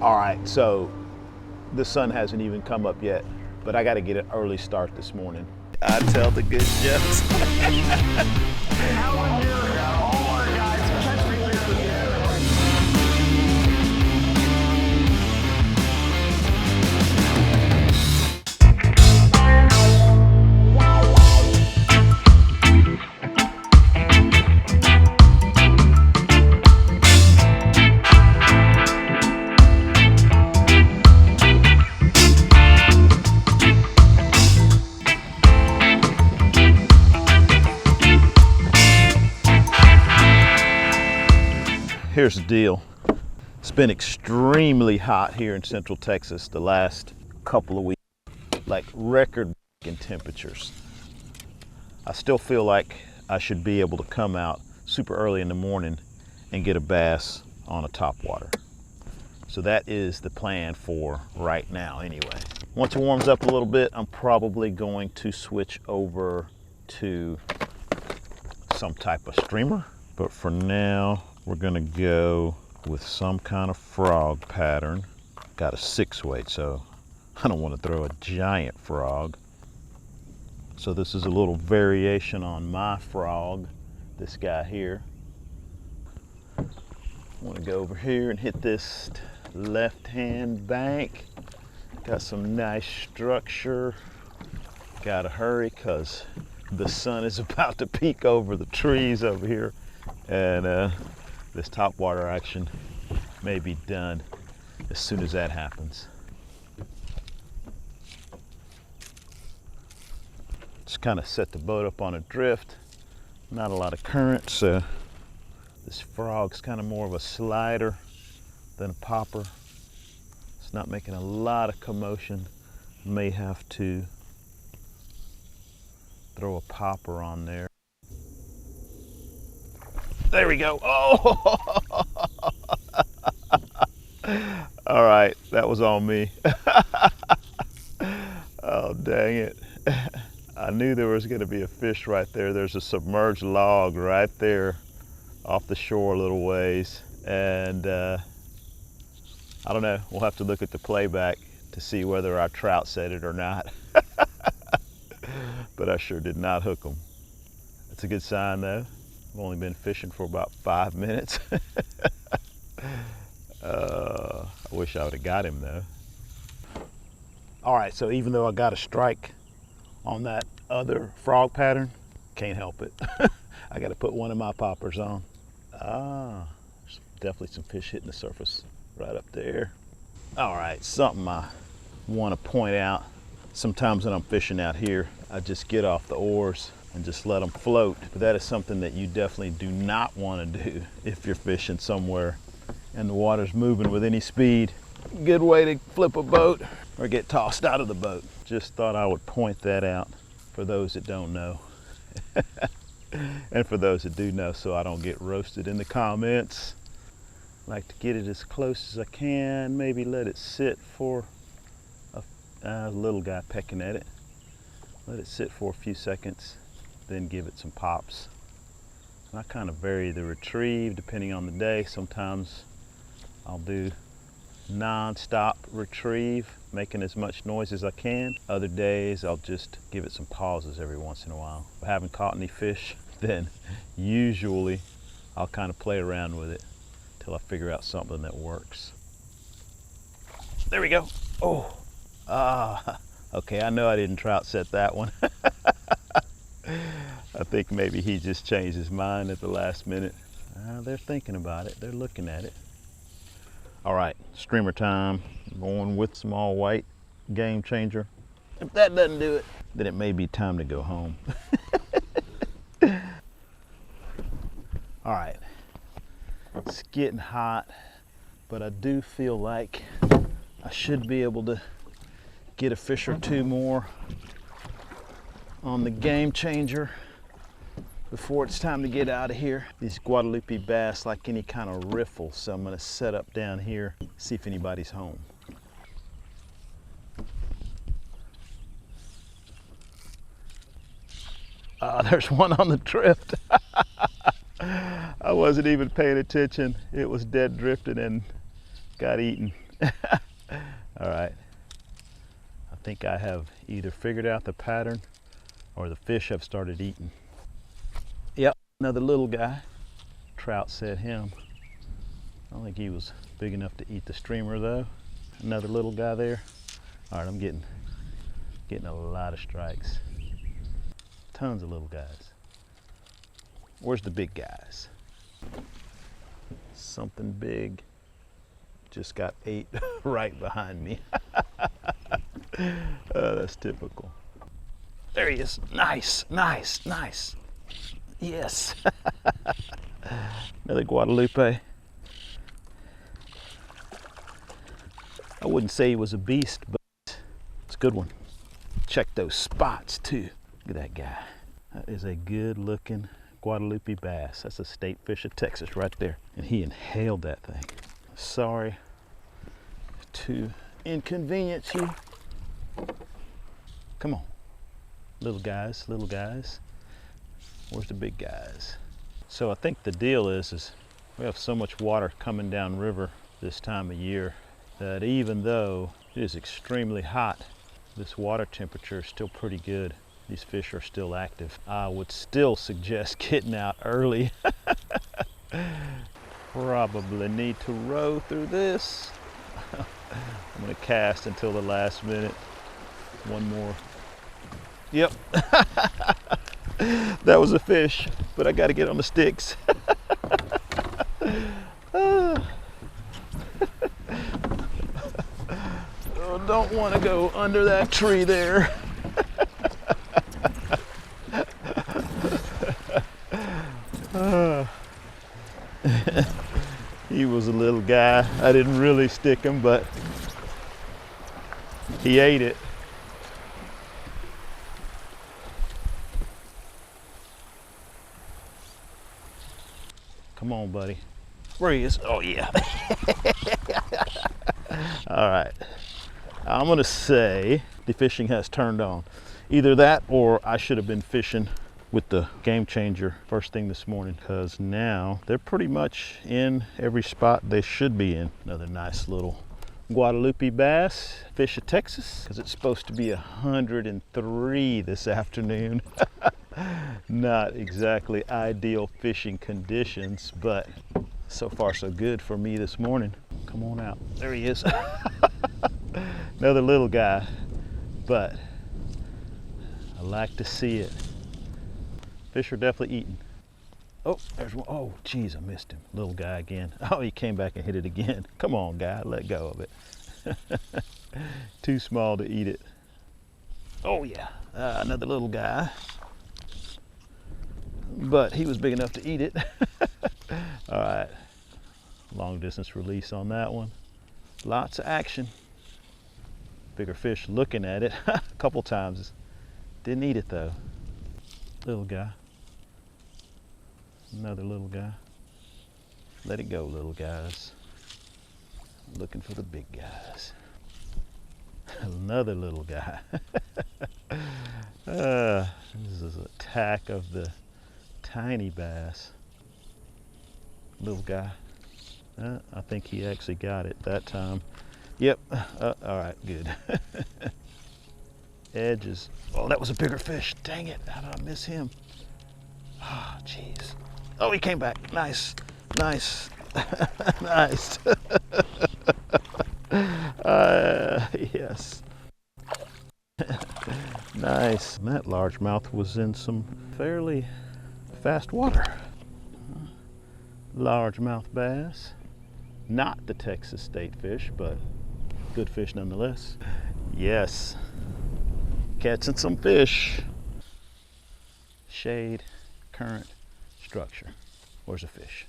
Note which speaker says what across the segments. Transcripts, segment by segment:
Speaker 1: All right, so the sun hasn't even come up yet, but I got to get an early start this morning.
Speaker 2: I tell the good jokes.
Speaker 1: Here's the deal. It's been extremely hot here in Central Texas the last couple of weeks, like record-breaking temperatures. I still feel like I should be able to come out super early in the morning and get a bass on a topwater. So that is the plan for right now anyway. Once it warms up a little bit, I'm probably going to switch over to some type of streamer. But for now, we're gonna go with some kind of frog pattern. Got a 6-weight, so I don't want to throw a giant frog. So this is a little variation on my frog, this guy here. I want to go over here and hit this left-hand bank. Got some nice structure. Gotta hurry because the sun is about to peek over the trees over here, and this topwater action may be done as soon as that happens. Just kind of set the boat up on a drift. Not a lot of current, so this frog's kind of more of a slider than a popper. It's not making a lot of commotion. May have to throw a popper on there. There we go. Oh! All right, that was on me. Oh, dang it. I knew there was gonna be a fish right there. There's a submerged log right there off the shore a little ways. And I don't know, we'll have to look at the playback to see whether our trout set it or not. But I sure did not hook them. That's a good sign though. I've only been fishing for about 5 minutes. I wish I would have got him though. All right, so even though I got a strike on that other frog pattern, can't help it. I got to put one of my poppers on. There's definitely some fish hitting the surface right up there. All right, something I want to point out. Sometimes when I'm fishing out here, I just get off the oars and just let them float. But that is something that you definitely do not want to do if you're fishing somewhere and the water's moving with any speed. Good way to flip a boat or get tossed out of the boat. Just thought I would point that out for those that don't know. And for those that do know, so I don't get roasted in the comments. Like to get it as close as I can, maybe let it sit for a little guy pecking at it. Let it sit for a few seconds, then give it some pops. And I kind of vary the retrieve depending on the day. Sometimes I'll do non-stop retrieve, making as much noise as I can. Other days I'll just give it some pauses every once in a while. If I haven't caught any fish, then usually I'll kind of play around with it till I figure out something that works. There we go. Oh, okay, I know I didn't trout set that one. I think maybe he just changed his mind at the last minute. They're thinking about it, they're looking at it. All right, streamer time. Going with some all white game changer. If that doesn't do it, then it may be time to go home. All right, it's getting hot, but I do feel like I should be able to get a fish or two more on the game changer before it's time to get out of here. These Guadalupe bass like any kind of riffle, so I'm gonna set up down here, see if anybody's home. There's one on the drift. I wasn't even paying attention. It was dead drifting and got eaten. All right. I think I have either figured out the pattern or the fish have started eating. Yep, another little guy. Trout said him. I don't think he was big enough to eat the streamer though. Another little guy there. All right, I'm getting a lot of strikes. Tons of little guys. Where's the big guys? Something big just got ate right behind me. That's typical. There he is. Nice, nice, nice. Yes. Another Guadalupe. I wouldn't say he was a beast, but it's a good one. Check those spots too. Look at that guy. That is a good looking Guadalupe bass. That's a state fish of Texas right there. And he inhaled that thing. Sorry to inconvenience you. Come on. Little guys, little guys. Where's the big guys? So I think the deal is we have so much water coming down river this time of year that even though it is extremely hot, this water temperature is still pretty good. These fish are still active. I would still suggest getting out early. Probably need to row through this. I'm gonna cast until the last minute. One more. Yep. That was a fish, but I gotta get on the sticks. Oh, don't want to go under that tree there. He was a little guy. I didn't really stick him, but he ate it. Come on, buddy. Where he is? Oh, yeah. All right. I'm gonna say the fishing has turned on. Either that or I should have been fishing with the Game Changer first thing this morning, because now they're pretty much in every spot they should be in. Another nice little Guadalupe bass, fish of Texas, because it's supposed to be 103 this afternoon. Not exactly ideal fishing conditions, but so far so good for me this morning. Come on out. There he is. Another little guy, but I like to see it. Fish are definitely eating. Oh, there's one. Oh, geez, I missed him. Little guy again. Oh, he came back and hit it again. Come on, guy, let go of it. Too small to eat it. Oh, yeah, another little guy. But he was big enough to eat it. All right, long distance release on that one. Lots of action. Bigger fish looking at it a couple times. Didn't eat it though. Little guy. Another little guy. Let it go, little guys. Looking for the big guys. Another little guy. This is an attack of the tiny bass. Little guy. I think he actually got it that time. Yep. All right, good. Edges. Oh, that was a bigger fish. Dang it. How did I miss him? Oh, jeez. Oh, he came back. Nice. Nice. Nice. Yes. Nice. And that largemouth was in some fairly fast water. Largemouth bass. Not the Texas state fish, but good fish nonetheless. Yes. Catching some fish. Shade, current, structure. Where's the fish?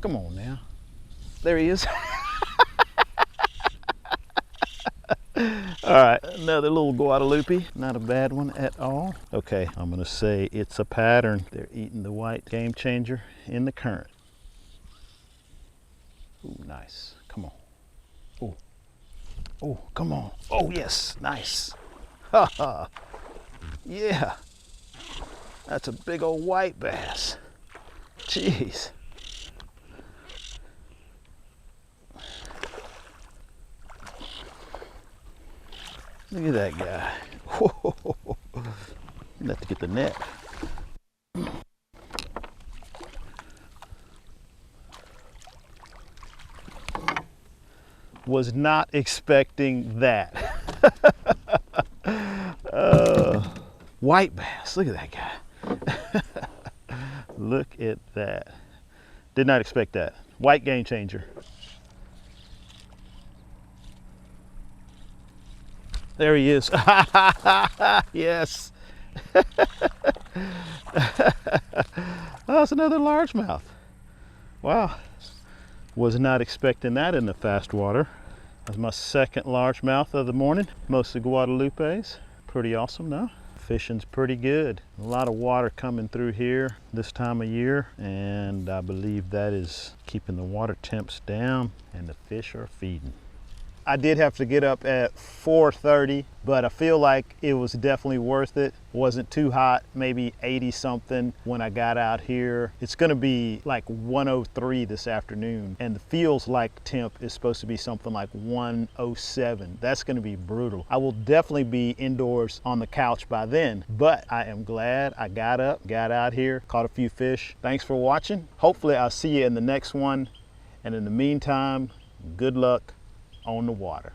Speaker 1: Come on now. There he is. All right, another little Guadalupe. Not a bad one at all. Okay, I'm gonna say it's a pattern. They're eating the white Game Changer in the current. Ooh, nice. Come on. Oh, oh, come on. Oh, yes, nice. Ha ha. Yeah. That's a big old white bass. Jeez. Look at that guy. Whoa. You have to get the net. Was not expecting that. White bass, look at that guy. Look at that. Did not expect that. White game changer. There he is. Yes. Oh, that's another largemouth. Wow. Was not expecting that in the fast water. That's my second largemouth of the morning. Mostly Guadalupes. Pretty awesome, no? Fishing's pretty good. A lot of water coming through here this time of year, and I believe that is keeping the water temps down and the fish are feeding. I did have to get up at 4:30, but I feel like it was definitely worth it. Wasn't too hot, maybe 80 something when I got out here. It's gonna be like 103 this afternoon, and the feels like temp is supposed to be something like 107. That's gonna be brutal. I will definitely be indoors on the couch by then, but I am glad I got up, got out here, caught a few fish. Thanks for watching. Hopefully I'll see you in the next one, and in the meantime, good luck on the water.